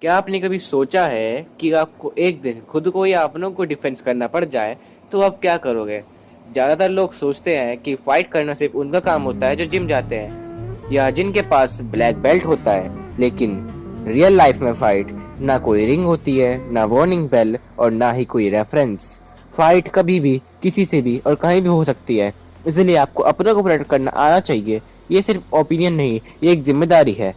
क्या आपने कभी सोचा है कि आपको एक दिन खुद को या अपनों को डिफेंस करना पड़ जाए तो आप क्या करोगे? ज़्यादातर लोग सोचते हैं कि फाइट करना सिर्फ उनका काम होता है जो जिम जाते हैं या जिनके पास ब्लैक बेल्ट होता है। लेकिन रियल लाइफ में फाइट ना कोई रिंग होती है, ना वार्निंग बेल और ना ही कोई रेफरेंस। फाइट कभी भी किसी से भी और कहीं भी हो सकती है, इसलिए आपको अपनों को प्रोटेक्ट करना आना चाहिए। ये सिर्फ ओपिनियन नहीं, ये एक जिम्मेदारी है।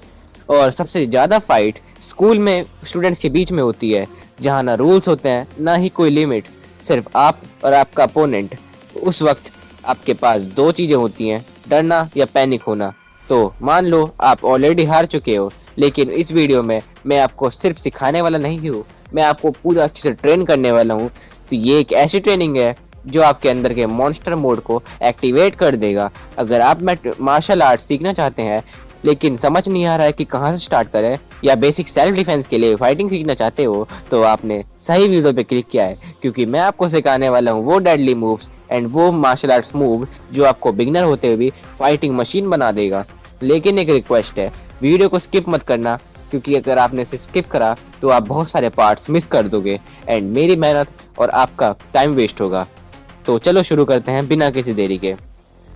और सबसे ज़्यादा फाइट स्कूल में स्टूडेंट्स के बीच में होती है, जहाँ ना रूल्स होते हैं ना ही कोई लिमिट, सिर्फ आप और आपका अपोनेंट। उस वक्त आपके पास दो चीज़ें होती हैं, डरना या पैनिक होना। तो मान लो आप ऑलरेडी हार चुके हो, लेकिन इस वीडियो में मैं आपको सिर्फ सिखाने वाला नहीं हूँ, मैं आपको पूरा अच्छे से ट्रेन करने वाला हूँ। तो ये एक ऐसी ट्रेनिंग है जो आपके अंदर के मॉन्स्टर मोड को एक्टिवेट कर देगा। अगर आप मार्शल आर्ट सीखना चाहते हैं लेकिन समझ नहीं आ रहा है कि कहाँ से स्टार्ट करें, या बेसिक सेल्फ डिफेंस के लिए फाइटिंग सीखना चाहते हो, तो आपने सही वीडियो पे क्लिक किया है, क्योंकि मैं आपको सिखाने वाला हूँ वो डेडली मूव्स एंड वो मार्शल आर्ट्स मूव जो आपको बिगनर होते हुए भी फाइटिंग मशीन बना देगा। लेकिन एक रिक्वेस्ट है, वीडियो को स्किप मत करना, क्योंकि अगर आपने इसे स्किप करा तो आप बहुत सारे पार्ट्स मिस कर दोगे एंड मेरी मेहनत और आपका टाइम वेस्ट होगा। तो चलो शुरू करते हैं बिना किसी देरी के।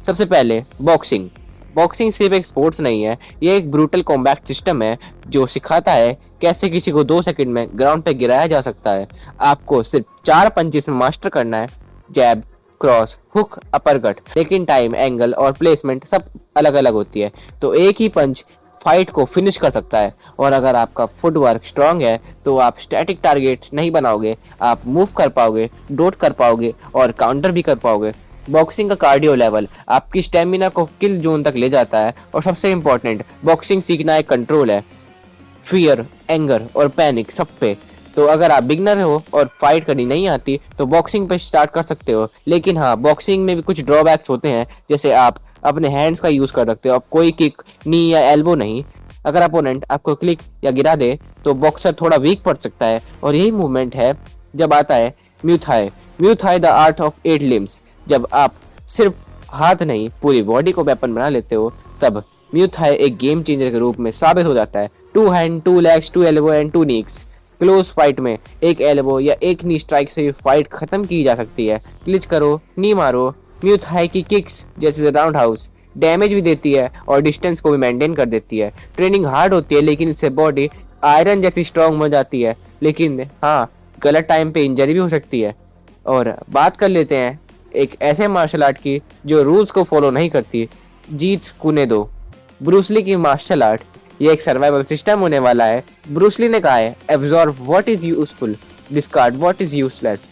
सबसे पहले बॉक्सिंग। बॉक्सिंग सिर्फ एक स्पोर्ट्स नहीं है, ये एक ब्रूटल कॉम्बैट सिस्टम है जो सिखाता है कैसे किसी को 2 सेकंड में ग्राउंड पे गिराया जा सकता है। आपको सिर्फ 4 पंचेस में मास्टर करना है, जैब, क्रॉस, हुक, अपरकट। लेकिन टाइम, एंगल और प्लेसमेंट सब अलग अलग होती है, तो एक ही पंच फाइट को फिनिश कर सकता है। और अगर आपका फुटवर्क स्ट्रांग है तो आप स्टैटिक टारगेट नहीं बनाओगे, आप मूव कर पाओगे, डोट कर पाओगे और काउंटर भी कर पाओगे। बॉक्सिंग का कार्डियो लेवल आपकी स्टेमिना को किल जोन तक ले जाता है। और सबसे इम्पोर्टेंट, बॉक्सिंग सीखना एक कंट्रोल है, फियर, एंगर और पैनिक सब पे। तो अगर आप बिगनर हो और फाइट करनी नहीं आती तो बॉक्सिंग पे स्टार्ट कर सकते हो। लेकिन हाँ, बॉक्सिंग में भी कुछ ड्रॉबैक्स होते हैं, जैसे आप अपने हैंड्स का यूज़ कर सकते हो, आप कोई किक, नी या एल्बो नहीं। अगर अपोनेंट आपको क्लिक या गिरा दे तो बॉक्सर थोड़ा वीक पड़ सकता है। और यही मूवमेंट है जब आता है Muay Thai. Muay Thai the art of 8 limbs. जब आप सिर्फ हाथ नहीं पूरी बॉडी को वेपन बना लेते हो, तब म्यू थाई एक गेम चेंजर के रूप में साबित हो जाता है। 2 hand, 2 legs, 2 elbow and 2 knees. Close fight में एक एल्बो या एक नी स्ट्राइक से फाइट खत्म की जा सकती है। क्लिच करो, नी मारो। म्यू थाई की किक्स जैसे राउंड हाउस डैमेज भी देती है और डिस्टेंस को भी मेंटेन कर देती है। ट्रेनिंग हार्ड होती है, लेकिन इससे बॉडी आयरन जैसी स्ट्रांग हो जाती है। लेकिन हाँ, गलत टाइम पे इंजरी भी हो सकती है। और बात कर लेते हैं एक ऐसे मार्शल आर्ट की जो रूल्स को फॉलो नहीं करती, जीत कुनेदो। ब्रूसली की मार्शल आर्ट, ये एक सर्वाइवल सिस्टम होने वाला है। ब्रूसली ने कहा है, absorb what is useful, discard what is useless.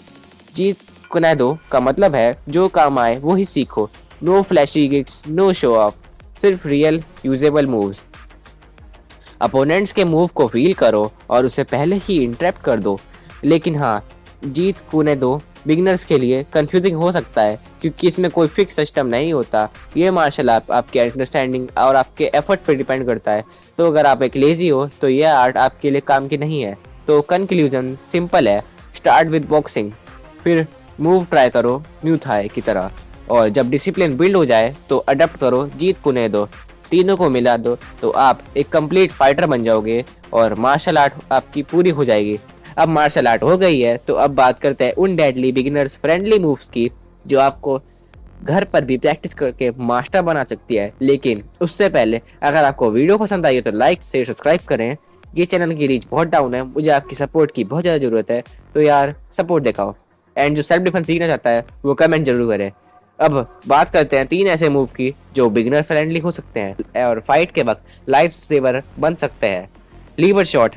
Jeet Kune Do का मतलब है जो काम आए वो ही सीखो। No flashy kicks, no show off, सिर्फ रियल यूजेबल मूव्स। अपोनेंट्स के मूव को फील करो और उसे पहले ही इंटरप्ट कर दो। लेकिन हाँ, जीत कुनेदो बिगिनर्स के लिए कंफ्यूजिंग हो सकता है, क्योंकि इसमें कोई फिक्स सिस्टम नहीं होता। ये मार्शल आर्ट आपके अंडरस्टैंडिंग और आपके एफर्ट पर डिपेंड करता है। तो अगर आप एक लेजी हो तो यह आर्ट आपके लिए काम की नहीं है। तो कंक्लूजन सिंपल है, स्टार्ट विद बॉक्सिंग, फिर मूव ट्राई करो म्यू थाई की तरह, और जब डिसिप्लिन बिल्ड हो जाए तो अडप्ट करो जीत कुनेदो। तीनों को मिला दो तो आप एक कंप्लीट फाइटर बन जाओगे और मार्शल आर्ट आपकी पूरी हो जाएगी। अब मार्शल आर्ट हो गई है तो अब बात करते हैं उन डेडली बिगिनर्स फ्रेंडली मूव्स की जो आपको घर पर भी प्रैक्टिस करके मास्टर बना सकती है। लेकिन उससे पहले अगर आपको वीडियो पसंद आई है तो लाइक शेयर सब्सक्राइब करें। ये चैनल की रीच बहुत डाउन है, मुझे आपकी सपोर्ट की बहुत ज़्यादा ज़रूरत है, तो यार सपोर्ट दिखाओ। एंड जो सेल्फ डिफेंस सीखना चाहता है वो कमेंट जरूर करे। अब बात करते हैं 3 ऐसे मूव की जो बिगिनर फ्रेंडली हो सकते हैं और फाइट के वक्त लाइफ सेवर बन सकते हैं। Liver shot,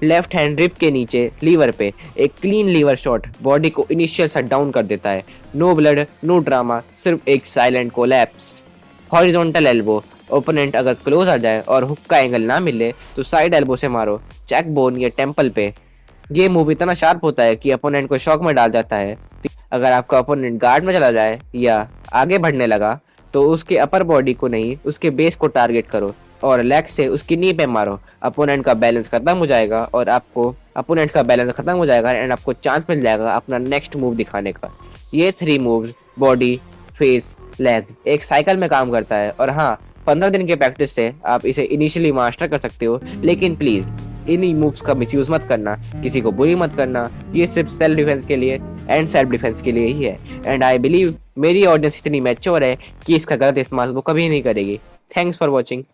left hand rib के नीचे लीवर पे एक क्लीन लीवर शॉट बॉडी को इनिशियल शट डाउन कर देता है। नो ब्लड, नो ड्रामा, सिर्फ एक silent collapse. Horizontal elbow, opponent अगर क्लोज आ जाए और हुक का एंगल ना मिले तो साइड एल्बो से मारो, चेक बोन या टेम्पल पे। ये मूव इतना शार्प होता है कि अपोनेंट को शॉक में डाल जाता है। अगर आपका अपोनेंट गार्ड में चला जाए या आगे बढ़ने लगा तो उसके अपर बॉडी को नहीं, उसके बेस को टारगेट करो और लेग से उसकी नी पे मारो। अपोनेंट का बैलेंस खत्म हो जाएगा और एंड आपको चांस मिल जाएगा अपना नेक्स्ट मूव दिखाने का। ये 3 मूव्स बॉडी, फेस, लेग एक साइकिल में काम करता है। और हाँ, 15 दिन के प्रैक्टिस से आप इसे इनिशियली मास्टर कर सकते हो। लेकिन प्लीज इन्हीं मूव्स का मिसयूज मत करना, किसी को बुरी मत करना। ये सिर्फ सेल्फ डिफेंस के लिए एंड सेल्फ डिफेंस के लिए ही है। एंड आई बिलीव मेरी ऑडियंस इतनी मैच्योर है कि इसका गलत इस्तेमाल वो कभी नहीं करेगी। Thanks for watching.